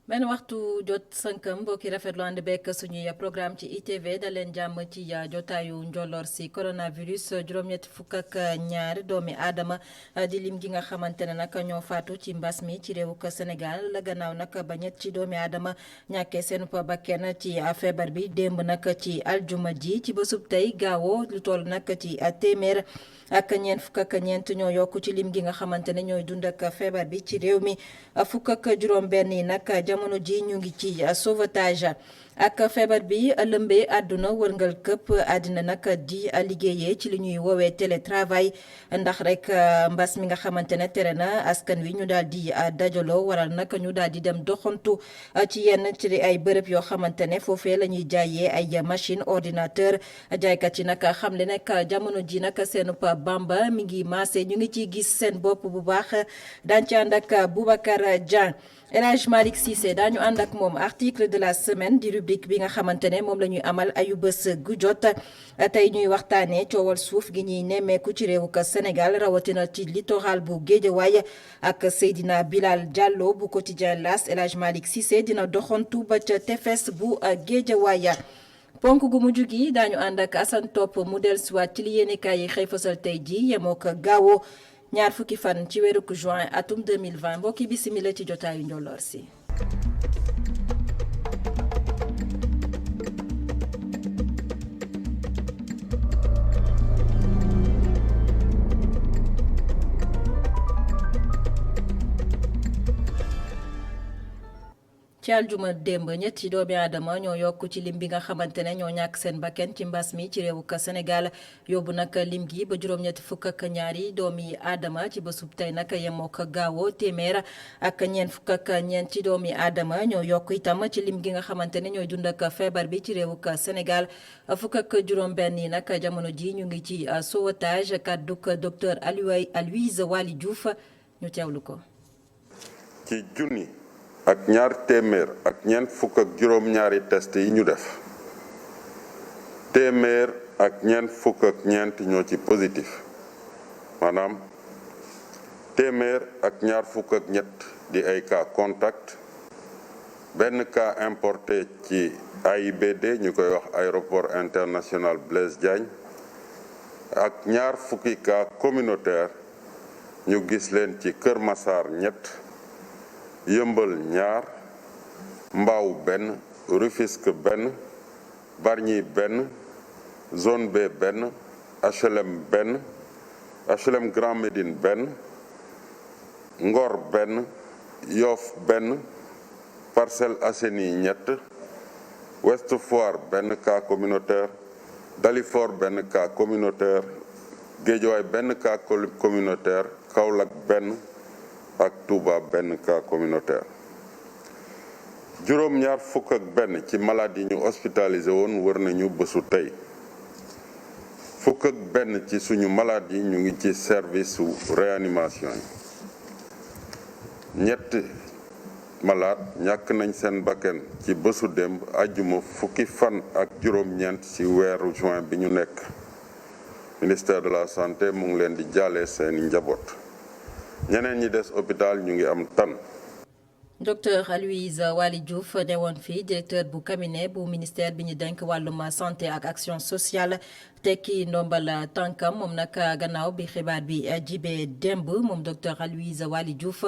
benn waxtu jot sànkam mbokki rafetlu ànd bekk suñuy programme ci ITV da leen jàmm ci jotaayu njolloor si coronavirus juróom-ñetti fukk ak ñaar doomi aadama di lim gi nga xamante ne nag ñoo faatu ci mbas mi ci réewuk Sénégal la gannaaw nag ba ñett ci doomi aadama ñàkkee seen bakken ci feebar bi démb nag ci aljuma ji ci bésub tey gaawoo lu toll nag ci téeméer ak ñeent fukk ak ñeent ñoo yokk ci lim gi nga xamante ne ñooy dund ak feebar bi ci réew mi fukk ak juróom-benn yi nag jamono ji ñu ngi ci sauvetage ak feebar bi lëmbee àdduna wërngal këpp àddina nag di liggéeyee ci li ñuy woowee télétravail ndax rek mbas mi nga xamante ne tere na askan wi ñu daal di dajaloo waral nag ñu daal di dem doxantu ci yenn ci ay bërëb yoo xamante ne foofee la ñuy jaayee ay machine ordinateur jaaykat yi nag xam le nag jamono ji nag seen bamba mi ngi maase ñu ngi ciy gis seen bopp bu baax daan ci ànd ak Boubacar Dieng El Hadj Malick Cissé daañu ànd ak moom article de la semaine di rubrique bi nga xamante ne moom la ñuy amal ayu bés gu jot tey ñuy waxtaanee coowal suuf gi ñuy nemmeeku ci réewu ka Sénégal rawatina ci littoral bu Guédiawaye ak Seydina Bilal Diallo bu quotidien L'As. El Hadj Malick Cissé dina doxantu ba ca tefes bu Guédiawaye ponk gu mujj gi daañu ànd ak Assane Top mu dellusiwaat ci li yéenekaay yi xëy fasal tey ji yemoo ko gaawoo ñaar fukki fan ci weeru juin atum 2020 mbokki bisimila ci jotaayu njolloor si. ci aljuma démb ñetti doomi aadama ñoo yokk ci lim bi nga xamante ne ñoo ñàkk seen bakken ci mbas mi ci réewu Sénégal yóbbu nag lim gi ba juróom-ñetti fukk ak ñaari doomi aadama ci bésub tey nag yemoo ko gaawoo téeméer ak ñeent fukk ak ñeent ci doomi aadama ñoo yokk itam ci lim gi nga xamante ne ñooy dund ak feebar bi ci réewu Sénégal fukk ak juróom-benn yi nag jamono ji ñu ngi ci sauvetage kàdduk docteur Aloyse Waly Diouf ñu teewlu ko. ci junni. ak ñaar téeméer ak ñeent fukk ak juróom-ñaari test yi ñu def téeméer ak ñeent fukk ak ñeent ñoo ci positif maanaam téeméer ak ñaar fukk ak ñett di ay cas contact benn cas importé ci AIBD ñu koy wax aéroport international Blaise Diagne ak ñaar fukki cas communautaire ñu gis leen ci Kër Massar ñett Yëmbal ñaar Mbao benn Rufisque benn Bargny benn zone B benn HLM benn HLM Grand Médine benn Ngor benn Yoff benn Parcelles Assainies ñett Ouest Foire benn cas communautaire Dalifort benn cas communautaire Guédiawaye benn cas communautaire Kaolack benn ak Touba benn cas communautaire juróom-ñaar fukk ak benn ci malade yi ñu hospitalisé woon wër nañu bésu tey fukk ak benn ci suñu malade yi ñu ngi ci service su réanimation yi ñett malade ñàkk nañ seen bakken ci bésu démb àjjuma fukki fan ak juróom-ñeent ci weeru juin bi ñu nekk ministère de la santé mu ngi leen di jaale seeni njaboot ñeneen ñi des hôpital ñu ngi am tan. docteur Aloyse Waly Diouf ne woon fii directeur bu cabinet bu ministère bi ñu denk wàllum santé ak action sociale tekki ndombal tànkam moom nag gannaaw bi xibaar bi jibee démb moom docteur Aloyse Waly Diouf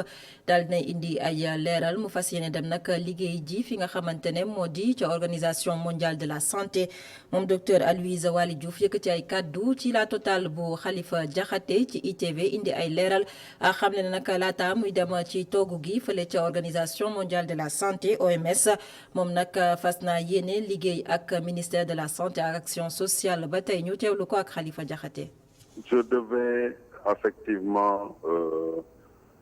daal dina indi ay leeral mu fas yéene dem nag liggéey ji fi nga xamante ne moo di ca organisation mondiale de la santé moom docteur Aloyse Waly Diouf yëkkati ay kaddu ci la total bu Khalifa Diakhaté ci ITV indi ay leeral xam ne nag laata muy dem ci toogu gi fële ca organisation mondiale de la santé OMS moom nag fas naa yéene liggéey ak ministère de la santé ak action sociale ba tey ñu teewlu ko ak Khalifa Diakhaté. Je devais effectivement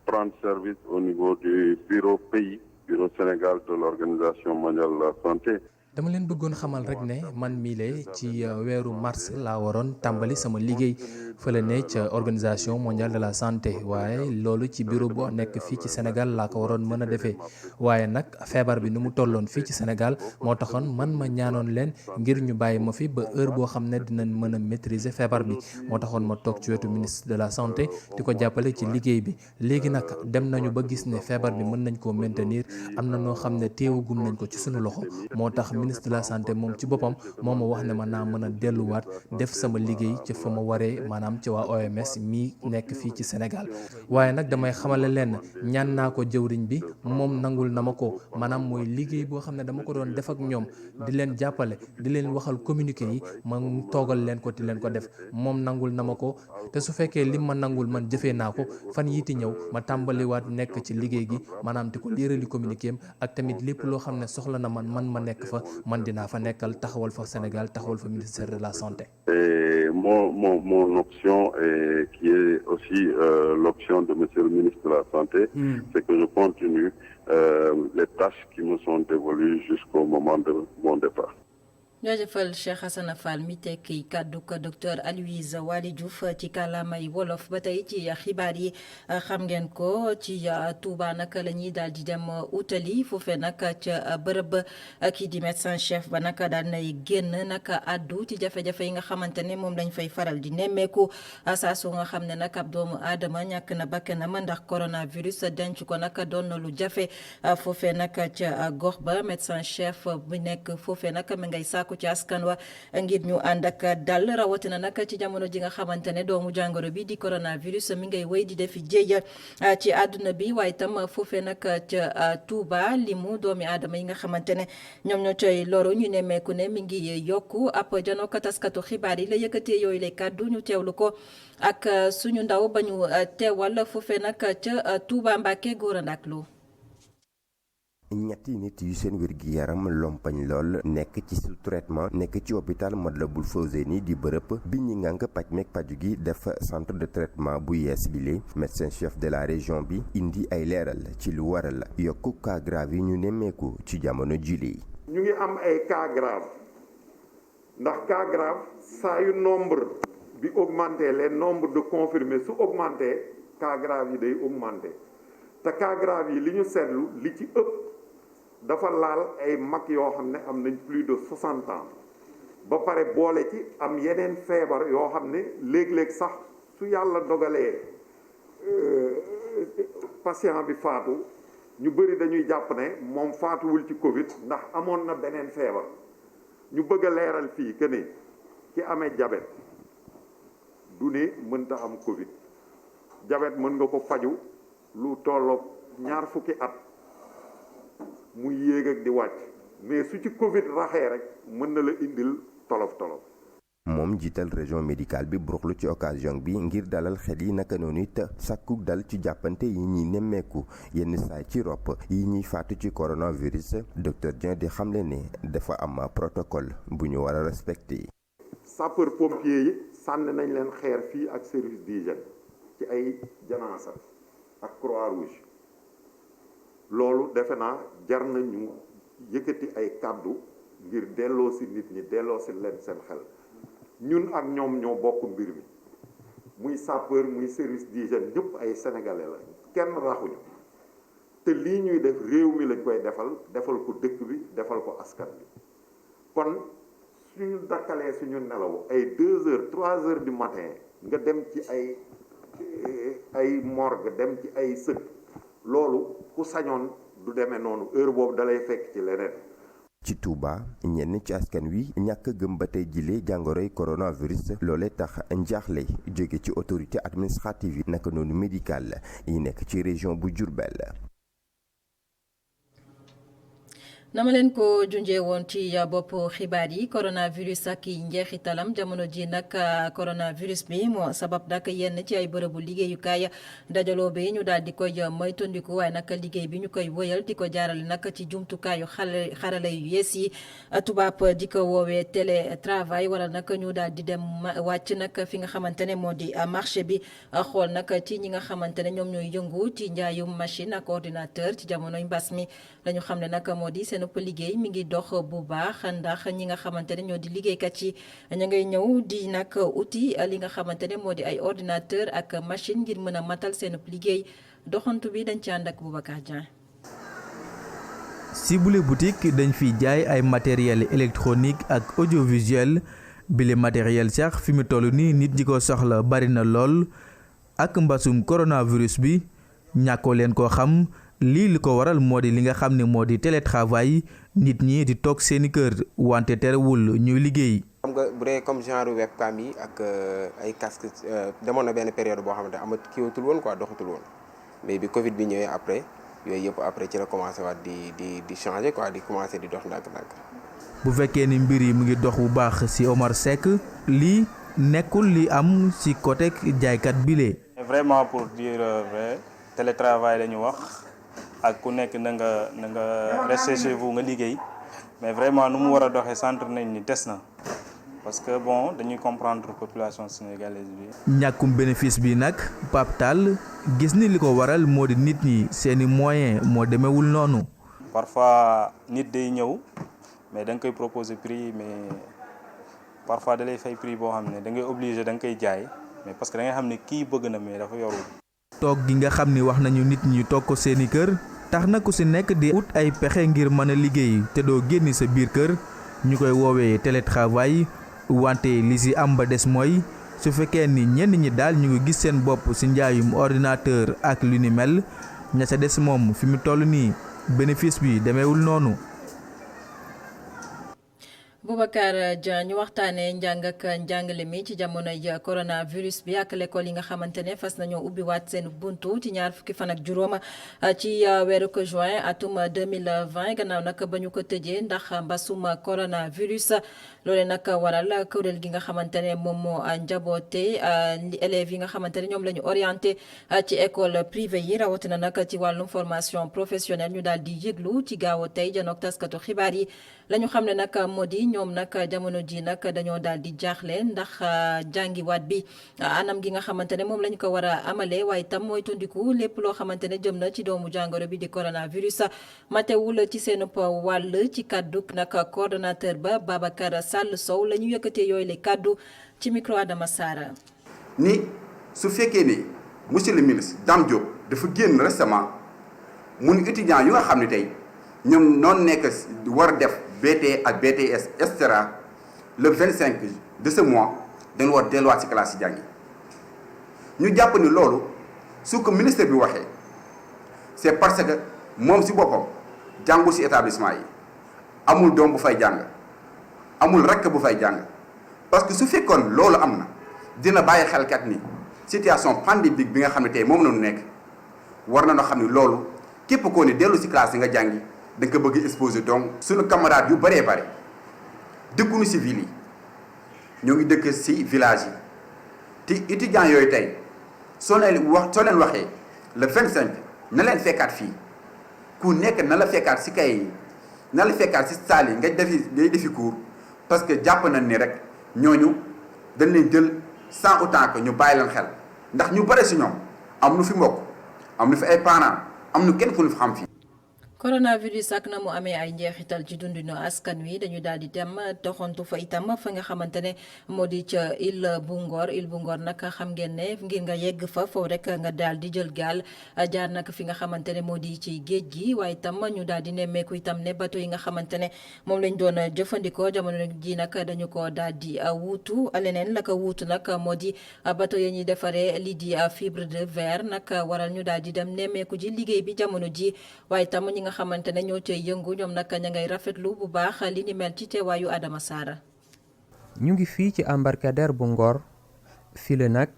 prendre service au niveau du bureau pays, bureau Sénégal de l'Organisation mondiale de la santé. dama leen bëggoon xamal rek ne man mii lee ci weeru mars laa waroon tàmbali sama liggéey fële ne ca organisation mondiale de la santé waaye loolu ci bureau boo nekk fii ci Sénégal laa ko waroon mën a defee waaye nag feebar bi nu mu tolloon fii ci Sénégal moo taxoon man ma ñaanoon leen ngir ñu bàyyi ma fi ba heure boo xam ne dinañ mën a maîtriser feebar bi moo taxoon ma toog ci wetu ministre de la santé di ko jàppale ci liggéey bi léegi nag dem nañu ba gis ne feebar bi mën nañ koo maintenir am na noo xam ne téewagum nañ ko ci suñu loxo moo tax ministre de la santé moom ci boppam moo ma wax ne ma naa mën a delluwaat def sama liggéey ci fa ma waree maanaam ci waa OMS mii nekk fii ci Sénégal waaye nag damay xamale leen ñaan naa ko jëwriñ bi moom nangul na ma ko maanaam mooy liggéey boo xam ne dama ko doon def ak ñoom di leen jàppale di leen waxal communiqué yi ma toogal leen ko di leen ko def moom nangul na ma ko te su fekkee lim ma nangul man jëfee naa ko fan yiiti ñëw ma tàmbaliwaat nekk ci liggéey gi maanaam di ko liirali communiqué am ak tamit lépp loo xam ne soxla na man ma nekk fa man dinaa fa nekkal taxawal fa Sénégal taxawal fa ministère de la santé. Et mon option qui est aussi l'option de monsieur le ministre de la santé, c'est que je continue les tâches qui me sont dévolues jusqu'au moment de mon départ. jaajëfal Cheikh Hassana Fall mi tekki kàddu ko docteur Aloyse Waly Diouf ci kàllaamay wolof ba tey ci xibaar yi xam ngeen ko ci Touba nag la ñuy daal di dem utali foofee nag ca bërëb kii di médecin chef ba nag daal nay génn nag addu ci jafe-jafe yi nga xamante ne moom lañ fay faral di nemmeeku saa su nga xam ne nag ab doomu aadama ñàkk na bakkanam ndax coronavirus denc ko nag doon na lu jafe foofee nag ca gox ba médecin chef bu nekk foofee nag mi ngay sàkku ci askan wa ngir ñu ànd ak dal rawatina nag ci jamono ji nga xamante ne doomu jàngoro bi di coronavirus mi ngay wéy di defi jéeja ci àdduna bi waaye itam foofee nag ca Touba limu doomi aadama yi nga xamante ne ñoom ñoo coy loru ñu nemmeeku ne mi ngi yokku ab janoo ko taskatu xibaar yi la yëkkatee yooyu lay kàddu ñu teewlu ko ak suñu ndaw ba ñu teewal foofee nag ca Touba Mbacke Gora Ndak Lo. ñetti nit yu seen wér-gi-yaram lompañ lool nekk ci sous traitement nekk ci hôpital Matlaboul Fawzeyni di bërëb bi ñi ngànk paj meeg paju gi def centre de traitement bu yees bile médecin chef de la région bi indi ay leeral ci lu waral yokku cas grave yi ñu nemmeeku ci jamono jile. ñu ngi am ay cas grave ndax cas grave saa yu nombre bi augmenté les nombres de confirmés su augmenté cas grave yi day augmenté te cas grave yi li ñu seetlu li ci ëpp dafa laal ay mag yoo xam ne am nañ plus de 60 ans ba pare boole ci am yeneen feebar yoo xam ne léeg-léeg sax su yàlla dogalee patient bi faatu ñu bëri dañuy jàpp ne moom faatuwul ci Covid ndax amoon na beneen feebar ñu bëgg a leeral fii que ne ki amee diabète du ne mënta am Covid diabète mën nga ko faju lu tolloog 20 at muy yéeg ak di wàcc mais su ci Covid raxee rek mën na la indil tolof tolof. moom jiital région médicale bi buruxlu ci occasion bi ngir dalal xel yi naka noonu it sàkku dal ci jàppante yi ñuy nemmeeku yenn saay ci ropp yi ñuy faatu ci coronavirus docteur Dieng di xamle ne dafa am protocole bu ñu war a respecté. sapeur pompier yi sànni nañ leen xeer fii ak service d'hygiène ci ay janaasa ak croix rouge loolu defe naa jar na ñu yëkkati ay kàddu ngir delloo si nit ñi delloo si leen seen xel ñun ak ñoom ñoo bokk mbir mi muy sapeur muy service d'hygiène ñëpp ay sénégalais la kenn raxuñu te lii ñuy def réew mi lañ koy defal ko dëkk bi defal ko askan bi kon suñu dakkalee suñu nelaw ay 2 heures 3 heures du matin nga dem ci ay morgue dem ci ay sëg loolu ku sañoon du demee noonu heure boobu dalay fekk ci leneen. ci Touba ñenn ci askan wi ñàkk gëm ba tey jile jàngoroy coronavirus loolee tax njaaxle jóge ci autorité administrative yi naka noonu médical yi nekk ci région bu Diourbel. na ma leen ko junjee woon ci bopp xibaar yi coronavirus ak njeexitalam jamono ji nag coronavirus bi moo sabab nag yenn ci ay bërëbu liggéeyukaay dajaloo bi ñu daal di koy moytandiku waaye nag liggéey bi ñu koy wëyal di ko jaarale nag ci jumtukaayu xarala yu yees yi tubaab di ko woowee télétravail wala nag ñu daal di dem wàcc nag fi nga xamante ne moo di marché bi xool nag ci ñi nga xamante ne ñoom ñooy yëngu ci njaayum machine ak ordinateur ci jamonoy mbas mi la ñu xam ne nag moo di seen seen liggéey mi ngi dox bu baax ndax ñi nga xamante ne ñoo di liggéeykat yi ña ngay ñëw di nag uti li nga xamante ne moo di ay ordinateur ak machine ngir mën a matal seen liggéey doxantu bi dañ ci ànd ak Boubacar Dieng. si bule boutique dañ fiy jaay ay matériel électronique ak audiovisuel bile matériel sax fi mu toll nii nit ñi ko soxla bari na lool ak mbasum coronavirus bi ñàkkoo leen koo xam lii li ko waral moo di li nga xam ne moo di télétravail nit ñi di toog seeni kër wante terewul ñuy liggéey. xam nga bu dee comme genre webcam yi ak ay casque demoon na benn période boo xamante amat kiiwatul woon quoi doxatul woon mais bi Covid bi ñëwee après yooyu yëpp après ci la commencé waat di changer quoi di commencé di dox ndànk-ndànk. bu fekkee ni mbir yi mu ngi dox bu baax ci Omar Seck lii nekkul li am ci côté jaaykat bile. vraiment pour dire vrai télétravail la ñu wax ak ku nekk na nga rester chez vous nga liggéey mais vraiment nu mu war a doxee centre nañ ni des na parce que bon dañuy comprendre population sénégalaise bi. ñàkkum bénéfice bi nag Pape Tall gis ni li ko waral moo di nit ñi seeni moyen moo demewul noonu. parfois nit day ñëw mais da nga koy proposer prix mais parfois da lay fay prix boo xam ne da ngay obligé da nga koy jaay mais parce que da ngay xam ne kii bëgg na mais dafa yorul. toog gi nga xam ni wax nañu nit ñi toog ko seeni kër tax na ku ci nekk di ut ay pexe ngir mën a liggéey te doo génn sa biir kër ñu koy woowee télétravail wante li ci am ba des mooy su fekkee ni ñenn ñi daal ñu ngi gis seen bopp ci njaayum ordinateur ak lu ni mel ña ca des moom fi mu toll nii bénéfice bi demeewul noonu. Boubacar Dieng ñu waxtaanee njàng ak njàngale mi ci jamonoy coronavirus bi ak l'école yi nga xamante ne fas nañoo ubbiwaat seen buntu ci ñaar fukki fan ak juróom ci weeru juin atum 2020 gannaaw nag ba ñu ko tëjee ndax mbasum coronavirus loole nag waral kuréel gi nga xamante ne moom moo njaboote élèves yi nga xamante ne ñoom la ñu orienté ci école privée yi rawatina nag ci wàllum formation professionnelle ñu daal di yëglu ci gaaw tey janook taskatu xibaar yi la ñu xam ne nag moo di ñoom nag jamono ji nag dañoo daal di jaaxle ndax jàngiwaat bi anam gi nga xamante ne moom la ñu ko war a amalee waaye tam mooy tundiku lépp loo xamante ne jëm na ci doomu jàngoro bi di coronavirus matewul ci seen wàll ci kaddu nag coordonnateur ba Babacar Sall Sow la ñu yëkkatee yooyu le kaddu ci micro Adama Sara. ni su fekkee ni monsieur le ministre Dame Diop dafa génn récemment mu ni étudiants yu nga xam ne tey ñoom noonu nekk war a def BT ak BTS et cetera le 25 de ce mois dañu war delluwaat ci classe yi jàngi ñu jàpp ni loolu su ko ministre bi waxee c'est parce que moom ci boppam jàngul ci établissement yi amul doom bu fay jàng amul rakk bu fay jàng parce que su fekkoon loolu am na dina bàyyi xelkat ni situation pandémique bi nga xam ne tey moom la ñu nekk war na noo xam ne loolu képp koo ne dellu ci classe yi nga jàngi da nga ko bëgg exposé donc suñu camarades yu bëree bëri dëkkuñu ci ville yi ñoo ngi dëkk ci village yi te étudiants yooyu tey soo leen waxee le 25 na leen fekkaat fii ku nekk na la fekkaat ci kay na la fekkaat ci salle yi ngay defi cours parce que jàpp nañ ni rek ñooñu dañ leen jël sans autant que ñu bàyyi leen xel ndax ñu bëri ci ñoom am nu fi mbokk am nu fi ay parents am nu kenn ku ñu fi xam fii. coronavirus ak na mu amee ay njeexital ci dundinu askan wi dañu daal di dem doxantu fa itam fa nga xamante ne moo di ca île bu Ngor nag xam ngeen ne ngir nga yegg fa foofu rek nga daal di jël gaal jaar nag fi nga xamante ne moo di ci géej gi waaye itam ñu daal di nemmeeku itam ne bateau yi nga xamante ne moom lañ doon jëfandikoo jamono ji nag dañu ko daal di wuutu leneen la ko wuutu nag moo di bateau yi ñuy defaree lii di fibre de verre nag waral ñu daal di dem nemmeeku ji liggéey bi jamono ji waaye itam ñi nga xamante ne ñoo cay yëngu ñoom nag ña ngay rafetlu bu baax li ni mel ci teewaayu Adama Sara. ñu ngi fii ci embarcadère bu Ngor fii la nag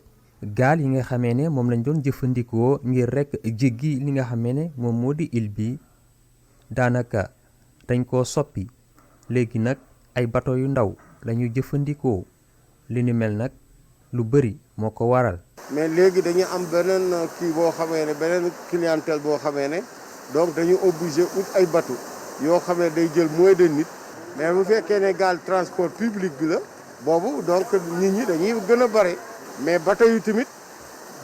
gaal yi nga xamee ne moom lañ doon jëfandikoo ngir rek jéggi li nga xamee ne moom moo di île bi daanaka dañ koo soppi léegi nag ay bateau yu ndaw lañuy jëfandikoo li ni mel nag lu bëri moo ko waral. mais léegi dañu am beneen kii boo xamee ne beneen clientèle boo xamee ne. donc dañu obligé ut ay bateau yoo xam ne day jël moins de nit mais bu fekkee ne gaal transport public bi la boobu donc nit ñi dañuy gën a bare mais bateau yu tamit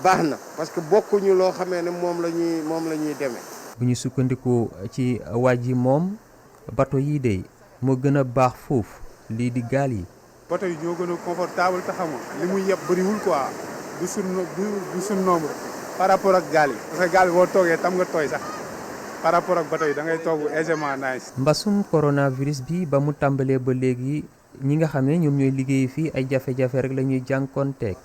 baax na parce que bokkuñu loo xamee ne moom la ñuy demee. bu ñu sukkandikoo ci waa ji moom bato yi de moo gën a baax foofu lii di gaal yi. bato yi ñoo gën a confortable te xam nga li muy yeb bëriwul quoi du suñ nombre par rapport ak gaal yi parce que gaal bi boo toogee tam nga tooy sax par rapport ak bato yi da ngay toog aisément nice. mbasum coronavirus bi ba mu tàmbalee ba léegi ñi nga xam ne ñoom ñooy liggéey fii ay jafe-jafe rek la ñuy jànkoonteeg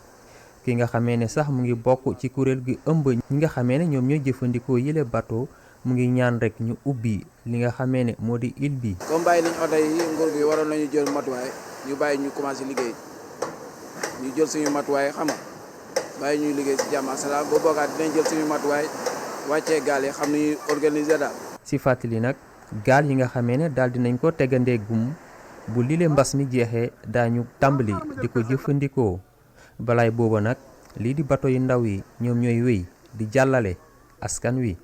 ki nga xamee ne sax mu ngi bokk ci kuréel gi ëmb ñi nga xamee ne ñoom ñooy jëfandikoo yële bateau mu ngi ñaan rek ñu ubbi li nga xamee ne moo di île bi. comme bàyyi nañ oto yi nguur gi waroon nañu jël matuwaay ñu bàyyi ñu commencé liggéey ñu jël suñu matuwaay xam nga bàyyi ñuy liggéey si jàmm ak salaam boo boogaat dinañ jël suñu matuwaay wàccee gaal yi xam ni ñuy organiser daal. si fàttali nag gaal yi nga xamee ne daal dinañ ko tegandee gum bu lile mbas mi jeexee daañu tàmbali di ko jëfandikoo balaay booba nag lii di bato yu ndaw yi ñoom ñooy wéy di jàllale askan wi.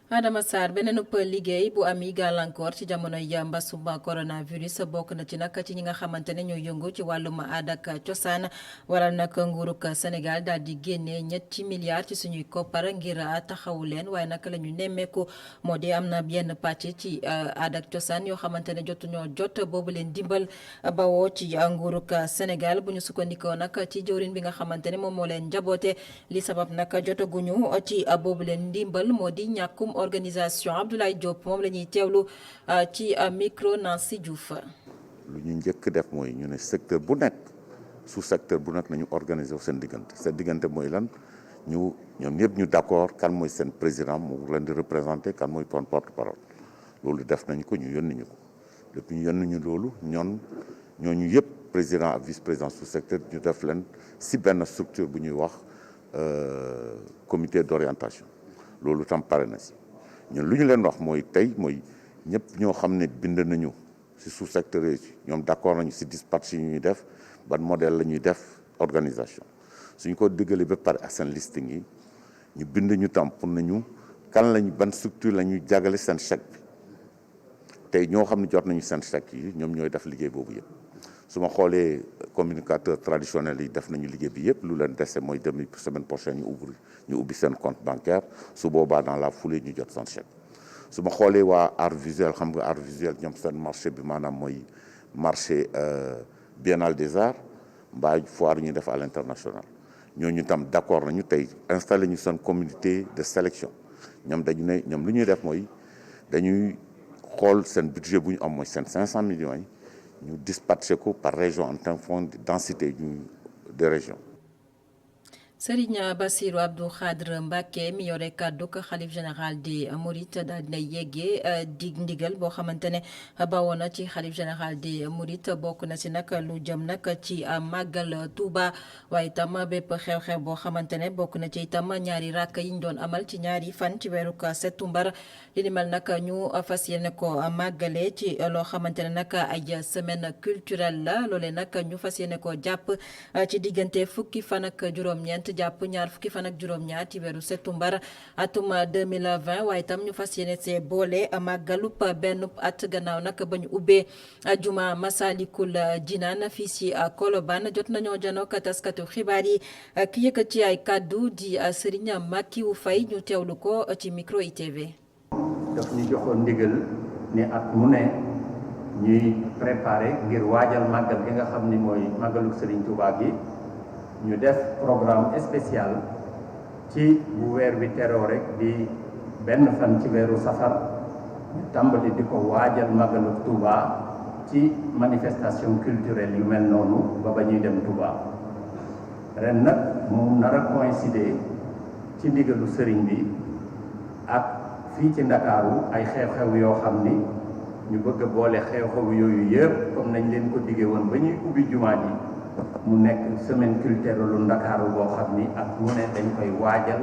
Adama Sarr beneen liggéey bu am yi gàllankoor ci jamonoy mbasum coronavirus bokk na ci nag ci ñi nga xamante ne ñoo yëngu ci wàllum aada ak cosaan waral nag nguurug Sénégal daal di génnee ñetti milliards ci suñuy koppar ngir taxawu leen waaye nag la ñu nemmeeku moo di am na yenn pàcc ci aada ak cosaan yoo xamante ne jotuñoo jot boobu leen dimbal bawoo ci nguurug Sénégal bu ñu sukkandikoo nag ci jëwriñ bi nga xamante ne moom moo leen njaboote li sabab nag jotaguñu ci boobu leen dimbal moo di ñàkkum organisation Abdoulaye Diop moom la ñuy teewlu ci micro Nancy Diouf. lu ñu njëkk def mooy ñu ne secteur bu nekk sous secteur bu nekk nañu organiser wu seen diggante mooy lan ñoom ñëpp ñu d'accord kan mooy seen président mu leen di représenter kan mooy porte-parole loolu def nañ ko ñu yónni ñu ko depuis ñu yónni ñu loolu ñooñu yëpp président ak vice-président sous secteur ñu def leen si benn structure bu ñuy wax comité d'orientation loolu tam pare na si. ñun lu ñu leen wax mooy tey mooy ñëpp ñoo xam ne bind nañu ci sous secteur yi ñoom d'accord nañu ci dispatch yi ñuy def ban modèle la ñuy def organisation suñ ko diggalee ba pare ak seen listing yi ñu bind ñu tam pour nañu kan lañu ban structure la ñuy jagale seen chèque bi tey ñoo xam ne jot nañu seen chèque yi ñoom ñooy def liggéey boobu yëpp su ma xoolee communicateur traditionnel yi def nañu liggéey bi yëpp lu leen dese mooy demi semaine prochaine ñu ubbi seen compte bancaire su boobaa dans la foulée ñu jot seen chèque su ma xoolee waa art visuel xam nga art visuel ñoom seen marché bi maanaam mooy marché biennale des arts mbaa foire ñu def à l'international ñooñu tam d'accord nañu tey installé ñu seen communauté de sélection ñoom dañu ne ñoom lu ñuy def mooy dañuy xool seen budget bu ñu am mooy seen 500 millions yi ñu dispatché ko par région en tant que densité de région. Serigne Bassirou Abdou Khadre Mbacké mi yore kàddu xalif général des Mourides daal dina yeggee dig ndigal boo xamante ne bawoo na ci xalif général des Mourides bokk na si nag lu jëm nag ci màggal Touba waaye itam bépp xew-xew boo xamante ne bokk na ci itam ñaari rakk yi ñu doon amal ci ñaari fan ci weeru septembre li ni mel nag ñu fas yéene ko màggale ci loo xamante ne nag ay semaine culturelle la loolee nag ñu fas yéene ko jàpp ci diggante fukki fan ak juróom-ñeent jàpp ñaar fukki fan ak juróom-ñaar ci weeru septembre atum 2020 waaye itam ñu fas yéene see boole màggalub benn at gannaaw nag ba ñu ubbee juma Masalikul Jinaan fii si Colobane jot nañoo janook taskatu xibaar yi ki yëkkat ci ay kàddu di Serigne Makiou Faye ñu teewlu ko ci micro ITV. daf ñu joxoon ndigal ni at mu ne ñuy préparer ngir waajal màggal gi nga xam ni mooy màggalu Serigne Touba gi. ñu def programme spécial ci bu weer bi teroo rek di benn fan ci weeru safar ñu tàmbali di ko waajal màggalu Touba ci manifestation culturelle yu mel noonu ba ñuy dem Touba ren nag mu nar a coïncider ci ndigalu sëriñ bi ak fii ci Ndakaaru ay xew-xew yoo xam ni ñu bëgg a boole xew-xew yooyu yëpp comme nañ leen ko diggee woon ba ñuy ubbi jumaa ji mu nekk semaine culturelle lu Ndakaaru boo xam ni ak mu ne dañ koy waajal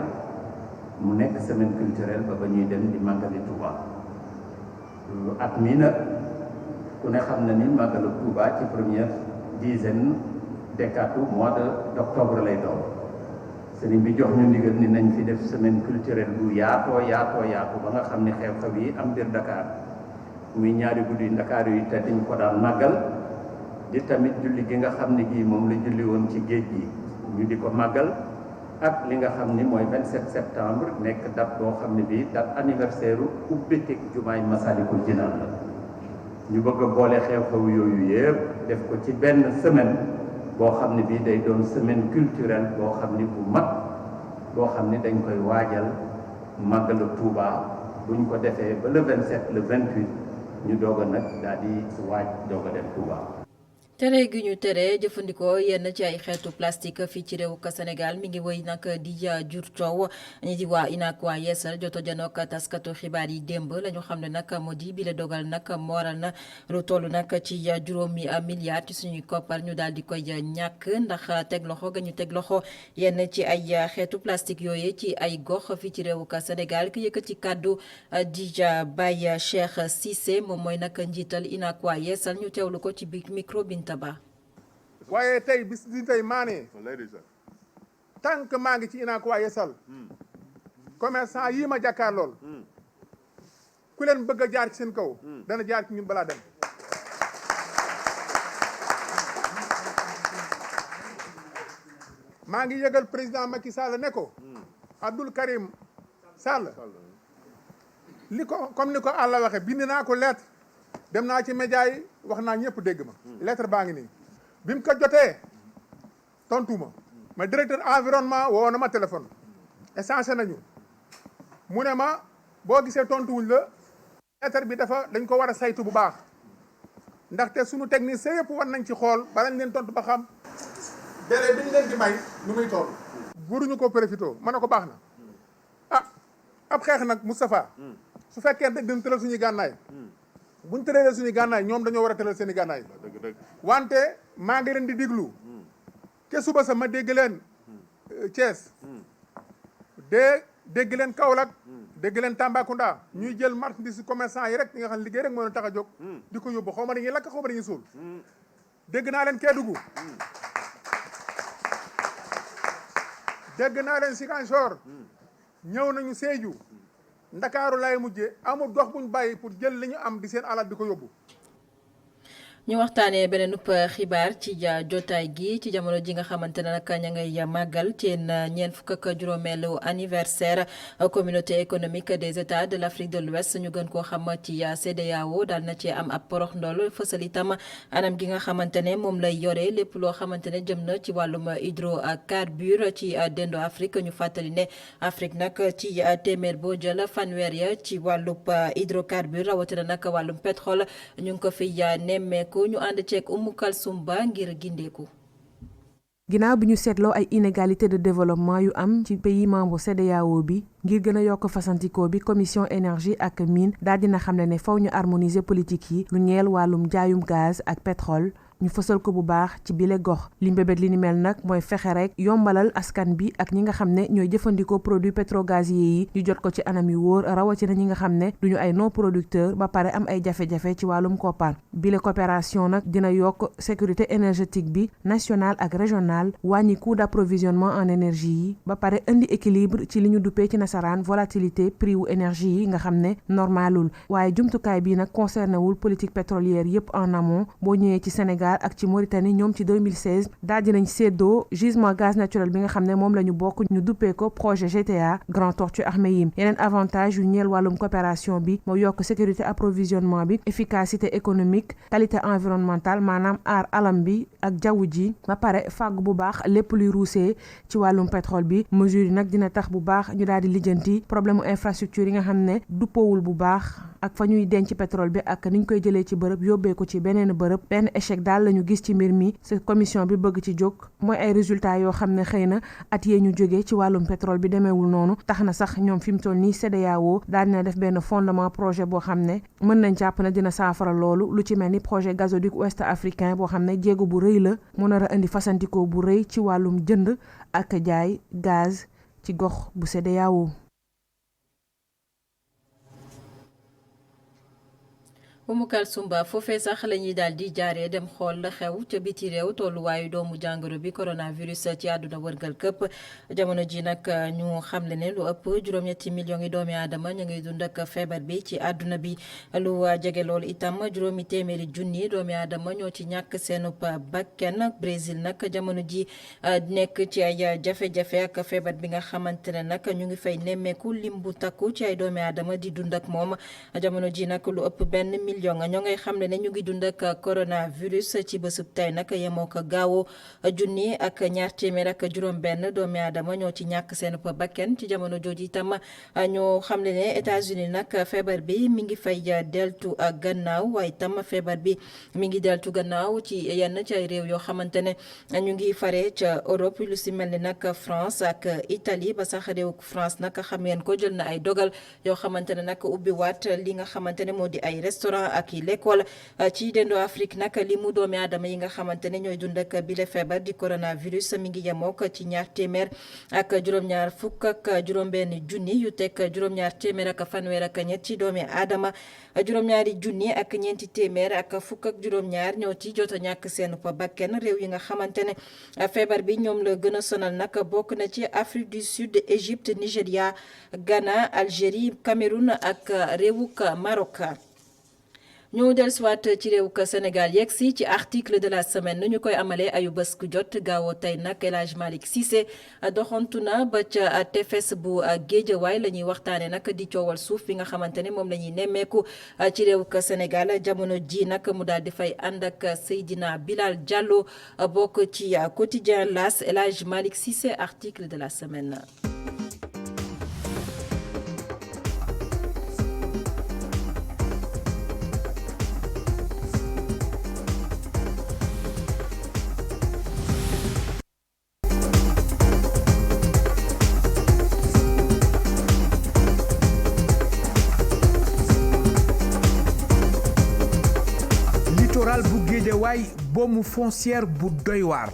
mu nekk semaine culturelle ba ñuy dem di màggali Touba at mii nag ku ne xam na ni màggalu Touba ci première dizaine décatu mois d'octobre lay doon sëriñ bi jox ñu ndigal ni nañ fi def semaine culturelle bu yaatoo ba nga xam ni xew-xew yi am biir Dakar muy ñaari guddi Dakar yu te dañ ko daan màggal di tamit julli gi nga xam ne gii moom la julli woon ci géej gi ñu di ko màggal ak li nga xam ni mooy 27 septembre nekk date boo xam ne bii date anniversaire ubbiteg jumaay Masalikul Jinaan la ñu bëgg a boole xew-xew yooyu yëpp def ko ci benn semaine boo xam ne bii day doon semaine culturelle boo xam ni bu mag boo xam ni dañ koy waajal màggalu Touba buñ ko defee ba le 27 le 28 ñu doog a nag daal di waaj doog a dem Touba. tere gi ñu tere jëfandikoo yenn ci ay xeetu plastique fii ci réew ka Sénégal mi ngi wéy nag di jur coow ñi di waa INAK waa Yeesal joto janook taskatu xibaar yi démb la ñu xam ne nag moo di bi la dogal nag moo waral na lu toll nag ci juróomi milliards ci suñuy koppar ñu daal di koy ñàkk ndax teg loxo ga ñu teg loxo yenn ci ay xeetu plastique yooyu ci ay gox fii ci réew ka Sénégal ki yëkkati kàddu di Baye Cheikh Cissé moom mooy nag njiital INAK waa Yeesal ñu teewlu ko ci biir micro bi. waaye tey bis di tey maanee tant que maa ngi ci INAK waa Yeesal commerçant yii ma jàkkaar lool ku leen bëgg a jaar ci seen kaw dana jaar ci ñun balaa dem maa ngi yëgal président Macky Sall ne ko Abdoul Karim Sall li ko comme ni ko àlla waxe bind naa ko lettre dem naa ci média yi wax naa ñëpp dégg ma lettre baa ngi nii bi mu ko jotee tontu ma directeur environnement woo na ma téléphone échangé nañu mu ne ma boo gisee tontuwuñ la lettre bi dañ ko war a saytu bu baax ndaxte suñu technicien yëpp war nañ ci xool ba lañ leen tontu ba xam délai bi ñu leen di may nu muy toll buruñu ko profité ma ne ko baax na ab xeex nag Moustapha su fekkee dañ tëral suñuy gànnaay buñ tëralee suñu gànnaay ñoom dañoo war a tëral seen i gànnaay wante maa ngi leen di diglu ke suba sa ma dégg leen Thiès dégg leen Kaolack dégg leen Tambacounda ñuy jël marchandise commerçant yi rek ñi nga xam ne liggéey rek moo leen tax a jóg di ko yóbbu xaw ma dañuy lakk xaw ma dañuy suul dégg naa leen Kédougou dégg naa leen Ziguinchor ñëw nañu Sédhiou Ndakaaru lay mujjee amul dox buñ bàyyi pour jël li ñu am di seen alal di ko yóbbu. ñu waxtaanee beneen xibaar ci jotaay gi ci jamono ji nga xamante ne nag ña ngay màggal seen ñeent fukk ak juróomeelu anniversaire communauté économique des états de l' Afrique de l'Ouest ñu gën koo xam ci CEDEAO daal na ci am ab porox ndool fësal itam anam gi nga xamante ne moom lay yore lépp loo xamante ne jëm na ci wàllum hydrocarbure ci dendo Afrique ñu fàttali ne Afrique nag ci téeméer boo jël fanweer ya ci wàllub hydrocarbure rawatina nag wàllum pétrole ñu ngi ko fi nemmeeku. ñu ànd ceeg Oumou Kalsoum Ba ngir gindeeku. ginnaaw bi ñu seetloo ay inégalité de développement yu am ci pays membre CEDEAO bi ngir gën a yokk fasantikoo bi commission énergie ak mine daal dina xam ne faw ñu harmoniser politique yi lu ñeel wàllum jaayum gaz ak pétrole ñu fësal ko bu baax ci bile gox li mbébét li ni mel nag mooy fexe rek yombalal askan bi ak ñi nga xam ne ñooy jëfandikoo produits pétrogaziers yi ñu jot ko ci anam yu wóor rawatina ñi nga xam ne duñu ay non producteur ba pare am ay jafe-jafe ci wàllum koppar bile coopération nag dina yokk sécurité énergétique bi nationale ak régionale wàññi coût d'approvisionnement en énergie yi ba pare indi équilibre ci li ñu duppee ci nasaraan volatilité prix wu énergie yi nga xam ne normalul waaye jumtukaay bi nag concerné wul politique pétrolière yépp en amont boo ñëwee ci Sénégal ak ci Mauritanie ñoom ci 2016 daal dinañ séddoo gisement gaz naturel bi nga xam ne moom la ñu bokk ñu duppee ko projet GTA Grand Tortue Ahmeyim yeneen avantage yu ñeel wàllum coopération bi moo yokk sécurité approvisionnement bi efficacité économique qualité environnementale maanaam aar alam bi ak jaww ji ba pare fàgg bu baax lépp luy ruusee ci wàllum pétrole bi mesure yi nag dina tax bu baax ñu daal di lijjanti problème infrastructure yi nga xam ne duppowul bu baax ak fa ñuy denc pétrole bi ak niñ koy jëlee ci bërëb yóbbee ko ci beneen bërëb benn échec daal lañu gis ci mbir mi ci commission bi bëgg ci jóg mooy ay résultats yoo xam ne xëy na at yee ñu jógee ci wàllum pétrole bi demeewul noonu tax na sax ñoom fi mu toll nii CEDEAO daal dina def benn fondement projet boo xam ne mën nañ jàpp ne dina saafara loolu lu ci mel ni projet gazoduc ouest africain boo xam ne jéego bu rëy la mu nar a indi fasantikoo bu rëy ci wàllum jënd ak jaay gaz ci gox bu CEDEAO. Oumou Kalsoumba foofee sax la ñuy daal di jaaree dem xool la xew ca biti réew tolluwaayu doomu jàngoro bi coronavirus ci àdduna wërngal këpp jamono ji nag ñu xamle ne lu ëpp juróom-ñetti millions yi doomi aadama ñu ngi dund ak feebar bi ci àdduna bi lu jege loolu itam juróomi téeméeri junni doomi aadama ñoo ci ñàkk seenub bakken Brésil nag jamono ji nekk ci ay jafe-jafe ak feebar bi nga xamante ne nag ñu ngi fay nemmeeku lim bu takku ci ay doomi aadama di dund ak moom jamono ji nag lu ëpp benn million ñoo ngay xam ne ñu ngi dund ak coronavirus ci bésub tey nag yemoo ko gaawu junni ak ñaar téeméer ak juróom-benn doomi aadama ñoo ci ñàkk seen bakken ci jamono jooju itam ñoo xam ne États-Unis nag feebar bi mi ngi fay deltu gannaaw waaye itam feebar bi mi ngi deltu gannaaw ci yenn ci ay réew yoo xamante ne ñu ngi fare ca Europe lu si mel ni nag France ak Italie ba sax réew France nag xam ngeen ko jël na ay dogal yoo xamante ne nag ubbi waat li nga xamante ne moo di ay restaurant ak i l'école ci dendoo Afrique nag li mu doomi aadama yi nga xamante ne ñooy dund ak bile feebar di coronavirus mi ngi yemook ci ñaar téeméer ak juróom-ñaar fukk ak juróom-benn junni yu teg juróom-ñaar téeméer ak fanweer ak ñett ci doomi aadama juróom-ñaari junni ak ñeenti téeméer ak fukk ak juróom-ñaar ñoo ci jot a ñàkk seen bakken réew yi nga xamante ne feebar bi ñoom la gën a sonal nag bokk na ci Afrique du Sud Égypte Nigéria Ghana Algérie Cameroun ak réewuk Maroc. ñu dellusiwaat ci réew ka Sénégal yegg si ci article de la semaine nu ñu koy amalee ayu bés ku jot gaawoo tey nag El Hadj Malick Cissé doxantu na ba ca tefes bu Géejawaay la ñuy waxtaanee nag di coowal suuf bi nga xamante ne moom la ñuy nemmeeku ci réew ka Sénégal jamono ji nag mu daal di fay ànd ak Seydina Bilal Diallo bokk ci quotidien L'As El Hadj Malick Cissé article de la semaine. littoral bu Géejawaay boomu foncière bu doy waar.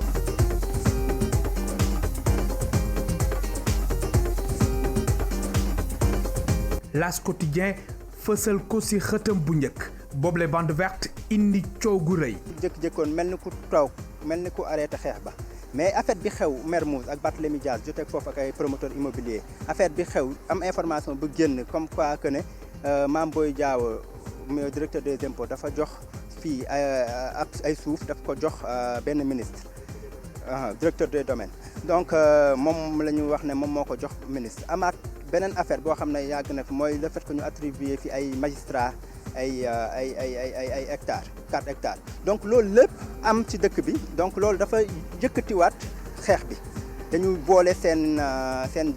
L'As quotidien fësal ko ci xëtam bu njëkk boobule bande verte indi coow gu rëy. jëkk-jëkkoon mel ni ku toog mel ni ku arrêté xeex ba mais affaire bi xew Mermoz ak Barthélémy Dias joteeg foofu ak ay promoteur immobilier affaire bi xew am information bu génn comme quoi que ne Mame Boye Diao directeur des impôts dafa jox fii ay suuf daf ko jox benn ministre directeur des domaines donc moom la ñu wax ne moom moo ko jox ministre amaat beneen affaire boo xam ne yàgg na fi mooy le fait que ñu attribuer fi ay magistrats ay hectares 4 hectares donc loolu lépp am ci dëkk bi donc loolu dafa yëkkatiwaat xeex bi dañu boole seen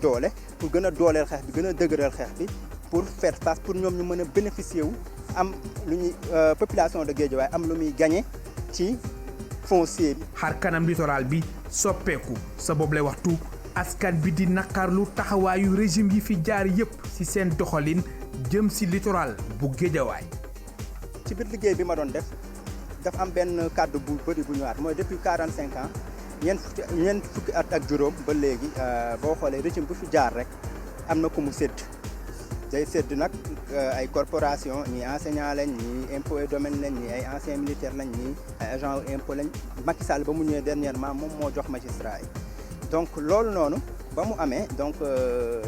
doole pour gën a dooleel xeex bi gën a dëgëral xeex bi pour faire face pour ñoom ñu mën a bénéficier wu am lu ñuy population de Guédiawaye am lu muy gagné ci foncier bi. xar kanam littoral bi soppeeku sa boobu lay waxtu askan bi di naqarlu taxawaayu régime yi fi jaar yépp ci seen doxalin jëm ci littoral bu Guédiawaye. ci biir liggéey bi ma doon def dafa am benn kàddu bu bëri bu ñëwaat mooy depuis 45 ans ñeent fukki at ak juróom ba léegi boo xoolee régime bu fi jaar rek am na ku mu sédd. day sédd nag ay corporation ñii enseignant lañ ñii impôt et domaine lañ ñii ay anciens militaires lañ ñii ay agent impôt lañ Macky Sall ba mu ñëwee dernièrement moom moo jox magistrat yi donc loolu noonu ba mu amee donc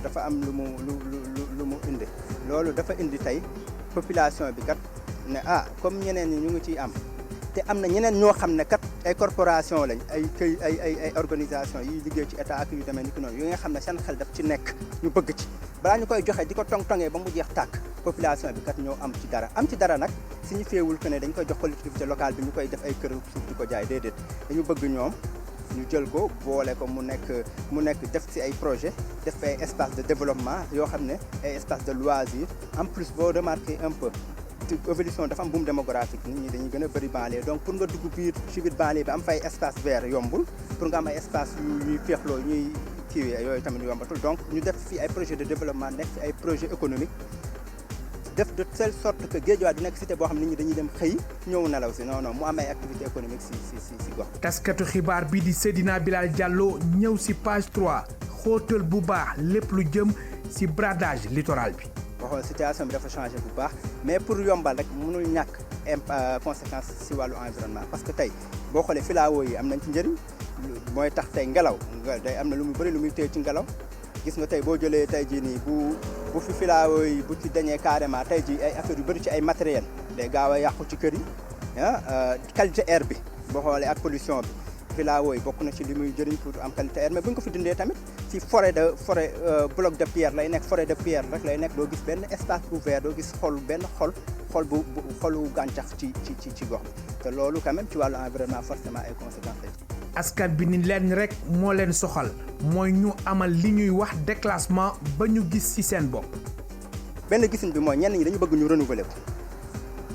dafa am lu mu indi loolu dafa indi tey population bi kat ne comme ñeneen ñi ñu ngi ciy am te am na ñeneen ñoo xam ne kat ay corporation lañ ay organisation yi liggéey ci état ak yu demee ni ki noonu yu nga xam ne seen xel daf ci nekk ñu bëgg ci balaa ñu koy joxe di ko tongee ba mu jeex tàkk population bi kat ñoo am ci dara nag signifiewul que ne dañ koy jox collectivité locale bi ñu koy def ay kër suuf di ko jaay déedéet dañu bëgg ñoom ñu jël ko boole ko mu nekk def ci ay projet def ay espace de développement yoo xam ne ay espace de loisir en plus boo remarqué un peu évolution dafa am boom démographique nit ñi dañuy gën a bëri banlieue donc pour nga dugg ci biir banlieue bi am fay espace vert yombul pour nga am ay espace yu ñuy féexloo ñuy kiiwee yooyu tamit yombatul donc ñu def fi ay projet de développement nekk fi ay projet économique def de telle sorte que Guédiawaye du nekk cité boo xam ne nit ñi dañuy dem xëy ñëw nelaw si non mu am ay activité économique si gox. taskatu xibaar bi di Seydina Bilal Diallo ñëw si page 3 xóotal bu baax lépp lu jëm si bradage littoral bi. boo xoolee situation bi dafa changé bu baax mais pour yombal rek mënul ñàkk conséquence si wàllu environnement parce que tey boo xoolee filao yi am nañ ci njëriñ mooy tax tey ngelaw day am na lu muy bëri lu muy téye ci ngelaw gis nga tey boo jëlee tey jii nii bu fi filao yi bu ci dañee carrément tey jii ay affaire yu bëri ci ay matériel day gaaw a yàqu ci kër yi qualité air bi boo xoolee ak pollution bi filao yi bokk na ci li muy jëriñ pour am qualité air mais bu ñu ko fi dindee tamit ci forêt bloc de pierre lay nekk forêt de pierre rek lay nekk doo gis benn espace ouvert doo gis benn xolu gàncax ci gox bi te loolu quand même ci wàllu environnement forcément ay conséquences. askan bi ni leen rek moo leen soxal mooy ñu amal li ñuy wax déclassement ba ñu gis ci seen bopp. benn gisin bi mooy ñenn ñi dañu bëgg ñu renouveler ko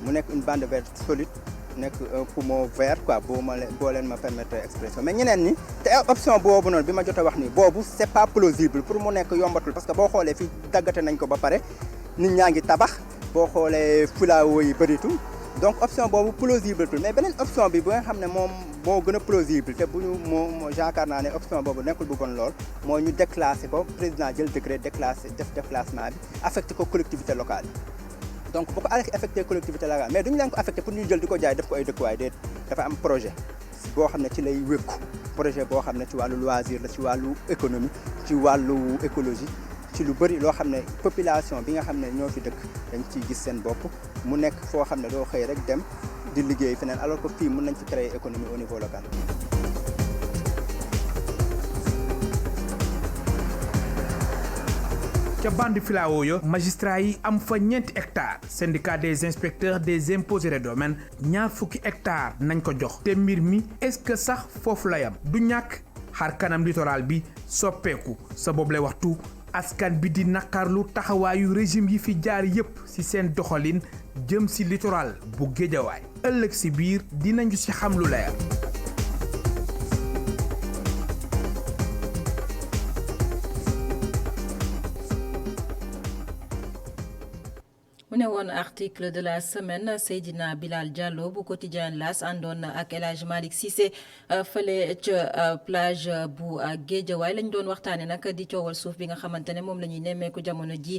mu nekk une bande verte solide nekk un poumon vert quoi boo leen ma permettre expression mais ñeneen ñi te option boobu noonu bi ma jot a wax nii boobu c'est pas plausible pour mu nekk yombatul parce que boo xoolee fii daggate nañ ko ba pare nit ñaa ngi tabax boo xoolee filao yi bëritul donc option boobu plausible tul mais beneen option bi bu nga xam ne moom moo gën a plausible te bu ñu moo yaakaar naa ne option boobu nekkul bu bon lool mooy ñu déclassé ko président jël décret déclassé def déclassement bi affecté ko collectivité locale yi donc bu ko affecté collectivité locale mais duñu leen ko affecté pour ñu jël di ko jaay def ko ay dëkkuwaay déet dafa am projet boo xam ne ci lay wékku projet boo xam ne ci wàllu loisir la ci wàllu économie ci wàllu écologie ci lu bëri loo xam ne population bi nga xam ne ñoo fi dëkk dañ ciy gis seen bopp mu nekk foo xam ne doo xëy rek dem di liggéey feneen alors que fii mën nañ fi créer économie au niveau local. ca bande filao yo magistrat yi am fa ñeenti hectares syndicat des inspecteurs des impôts et domaines 20 hectares nañ ko jox te mbir mi est-ce que sax foofu la yam du ñàkk xar kanam littoral bi soppeeku sa boobu lay waxtu askan bi di naqarlu taxawaayu régime yi fi jaar yépp ci seen doxalin jëm ci littoral bu Géejawaay ëllëg ci biir dinañu ci xam lu leer. mu ne woon article de la semaine Seydina Bilal Diallo bu quotidien L'As àndoon ak El Hadj Malick Cissé fële ca plage bu Guédiawaye lañ doon waxtaane nag di coowal suuf bi nga xamante ne moom la ñuy nemmeeku jamono ji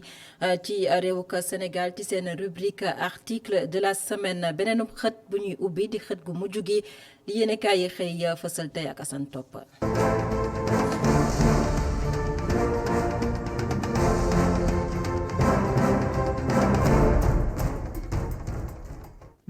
ci réewuk Sénégal ci seen rubrique article de la semaine beneen xët bu ñuy ubbi di xët gu mujj gi di yéenekaay yi xëy fësal tey ak Assane Top.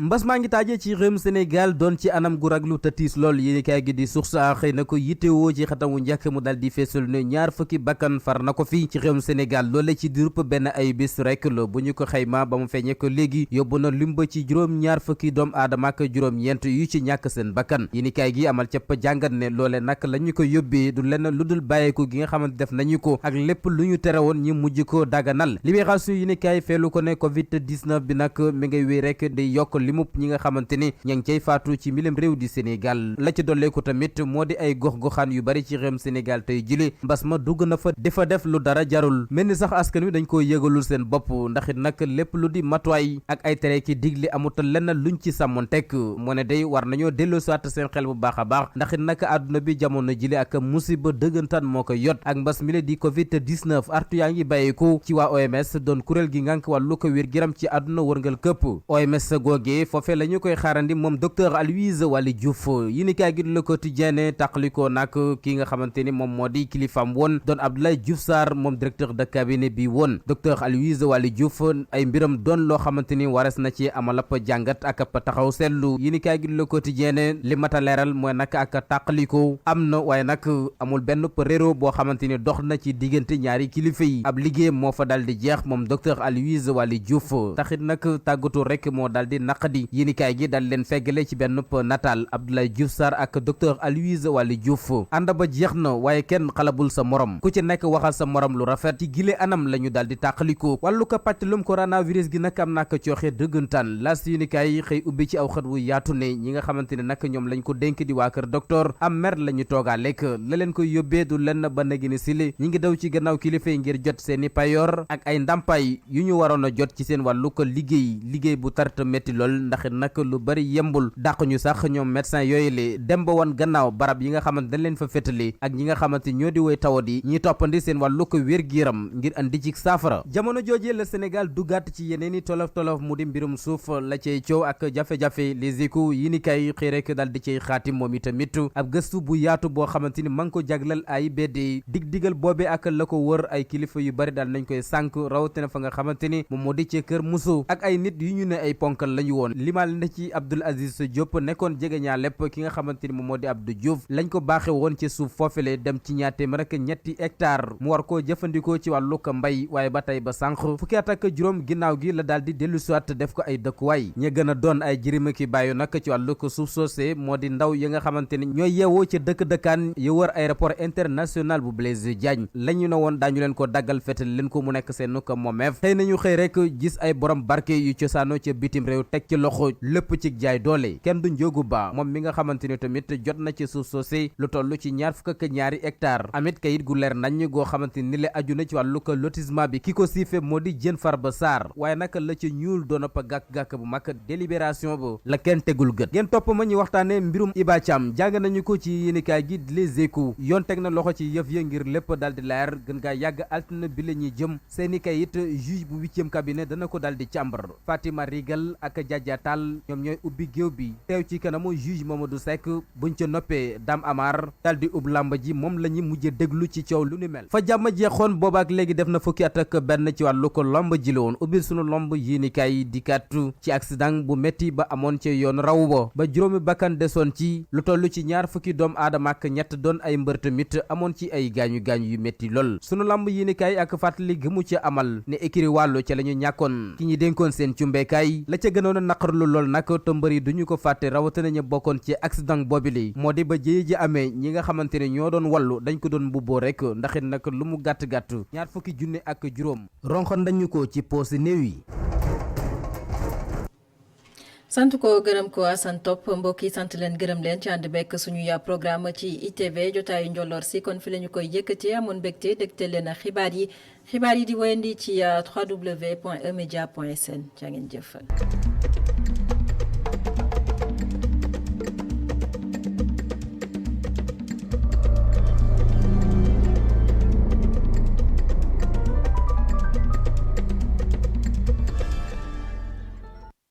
mbas maa ngi taajee ci réewum Sénégal doon ci anam gu raglu te tiis lool yéenekaay gi di Source A xëy na ko yittewoo ci xatamu njëkk mu dal di feesal ne 20 bakkan far na ko fi ci réewum Sénégal loole ci dirup benn ay bis rek la bu ñu ko xayma ba mu feeñee ko léegi yóbbu na lim ba ci juróom-ñaar doom aadama ak juróom-ñeent yu ci ñàkk seen bakkan yéenekaay gi amal capp jàngat ne loole nag la ñu ko yóbbee du lenn lu dul bàyyeeku gi nga xamante def nañu ko ak lépp lu ñu tere woon ñi mujj ko daganal Libération yéenekaay feelu ko ne Covid 19 bi nag mi ngay wéy rek di yokk limub ñi nga xamante ni ña ngi cay faatu ci mbilim réew di Sénégal la ci dolleeku tamit moo di ay gox-goxaan yu bari ci réewum Sénégal tey jile mbas ma dugg na fa defa def lu dara jarul mel ni sax askan wi dañ ko yëgalul seen bopp ndax it nag lépp lu di matuwaay ak ay tere ki digle amutal lenn luñ ci sàmmoon tekk moo ne day war nañoo delloosiwaat seen xel bu baax a baax ndax it nag àdduna bi jamono jile ak musiba dëggantaan moo ko yot ak mbas mi la di Covid 19 artu yaa ngi bàyyeeku ci waa OMS doon kuréel gi ngànk wàllu ko wér giram ci àdduna wërngal këpp OMS googee foofe la ñu koy xaarandi moom docteur Aloyse Waly Diouf yéenekaay gi Le Quotidien tàqalikoo nag ki nga xamante ni moom moo di kilifaam woon doon Abdoulaye Diouf Sarr moom directeur de cabinet bi woon docteur Aloyse Waly Diouf ay mbiram doon loo xamante ni wares na ci amal ab jàngat ak ab taxaw seetlu yéenekaay gi Le Quotidien li mat a leeral mooy nag ak tàqalikoo am na waaye nag amul benn réero boo xamante ni dox na ci diggante ñaari kilifa yi ab liggéeyam moo fa dal di jeex moom docteur Aloyse Waly Diouf taxit nag tàggatu rek moo dal di naqadi yéenekaay gi dal leen feggale ci benn nataal Abdoulaye Diouf Sarr ak docteur Aloyse Waly Diouf ànd ba jeex na waaye kenn xalabul sa morom ku ci nekk waxal sa morom lu rafet ci gile anam la ñu daal di tàqalikoo wàllu ko pàccalum coronavirus gi nag am naa ko cooxee dëggantaan laas yéenekaay xëy ubbi ci aw xët wu yaatu ne ñi nga xamante ne nag ñoom lañ ko dénk di waa kër docteur am mer la ñu toogaa lekk la leen koy yóbbee du lenn ba nagi ni sili ñi ngi daw ci gannaaw kilifa yi ngir jot seeni payoor ak ay ndàmpaay yu ñu waroon a jot ci seen wàllu ko liggéey bu tarta métti lool lool ndax nag lu bari yembul dàq ñu sax ñoom médecin yooyu li dem ba woon gannaaw barab yi nga xamante dañ leen fa féetali ak ñi nga xamante ñoo di woy tawat yi ñi toppandi seen wàllu ko wér-gi-yaram ngir andi ci saafara. jamono joojee la Sénégal duggaat ci yeneen i tolof-tolof mu di mbirum suuf la cay coow ak jafe-jafe Les Échos yi ni kay xëy rek daal di cay xaatim moom itamit ab gëstu bu yaatu boo xamante ni ma ngi ko jaglal AIBD dig-digal boobee ak la ko wër ay kilifa yu bari daal nañ koy sànk rawatina fa nga xamante ni moom moo di ci Kër Mousso ak ay nit yu ñu ne ay ponkal lañu woon limal na ci Abdoul Aziz Diop nekkoon jegeñaa lépp ki nga xamante ni moom moo di Abdou Diouf lañ ko baaxe woon ci suuf foofule dem ci ñaatéeméer ak ñetti hectare mu war koo jëfandikoo ci wàllu ko mbay waaye ba tey ba sànq fukki at ak juróom ginnaaw gi la daal di dellu siwaat def ko ay dëkkuwaay ña gën a doon ay jirima ki bàyyu nag ci wàllu ko suuf soosé moo di ndaw yi nga xamante ni ñooy yeewoo ci dëkk-dëkkaan yu wër aéroport international bu Blaise Diagne lañu ne woon daañu leen ko daggal fetal leen ko mu nekk seen ko moomeef tey nañu xëy rek gis ay borom barke yu cosaanoo ca bitim réew teg ci loxo lépp ci jaay doole kenn du njóogu ba moom mi nga xamante ni tamit jot na ci suuf soosé lu toll ci ñaar fukk ak ñaari hectare amit kayit gu leer nañ goo xamante ni le aju na ci wàllu ko lotissement bi ki ko siife moo di Diène Farba Sarr waaye naka la ca ñuul doona pa gàkk-gàkk bu mag délibération bu la kenn tegul gët ngeen topp ma ñu waxtaane mbirum Iba Thiam jàng nañu ko ci yéenikaay gi Les Échos yoon teg na loxo ci yëf ya ngir lépp daal di leer gën ngaa yàgg altine bi la ñuy jëm seeni kayit juge bu 8e cabinet dana ko daal di càmbar Fatima Rigal ak Djadia Tall ñoom ñooy ubbi géew bi teew ci kanamu juge Mamadou Seck buñ ca noppee Dame Amar daal di ub làmb ji moom la ñu mujj déglu ci coow lu ni mel fa jàmm jeexoon boobaak léegi def na fukki at ak benn ci wàllu ko lomb ji la woon ubbil sunu lomb yéenikaay di kàttu ci accident bu métti ba amoon ci yoon raw ba juróomi bakkan desoon ci lu toll ci ñaar fukki doom aadama ak ñett doon ay mbër tamit amoon ci ay gaañu-gaañu yu métti lool sunu lamb yéenikaay ak fàttali gëmu ci amal ne écurie Wàllu ca la ñu ñàkkoon ki ñi dénkoon seen cumbeekaay la ca gënoon a naqarlu lool nag te mbër yi duñu ko fàtte rawatina ñu bokkoon ci accident boobile moo di ba jëye ji amee ñi nga xamante ne ñoo doon wallu dañ ko doon mbubboo rek ndaxit nag lu mu gàtt-gàtt ñaar fukki junne ak juróom ronxon dañu ko ci poosi néew yi sant ko gërëm ko Assane Top mbokk yi sant leen gërëm leen ci ànd bekk suñu programme ci ITV jotaayu njolloor si kon fi la ñu koy yëkkatee amoon mbégte dégte leen a xibaar yi di wéyandi ci www.emedia.sn jaa ngeen jëfal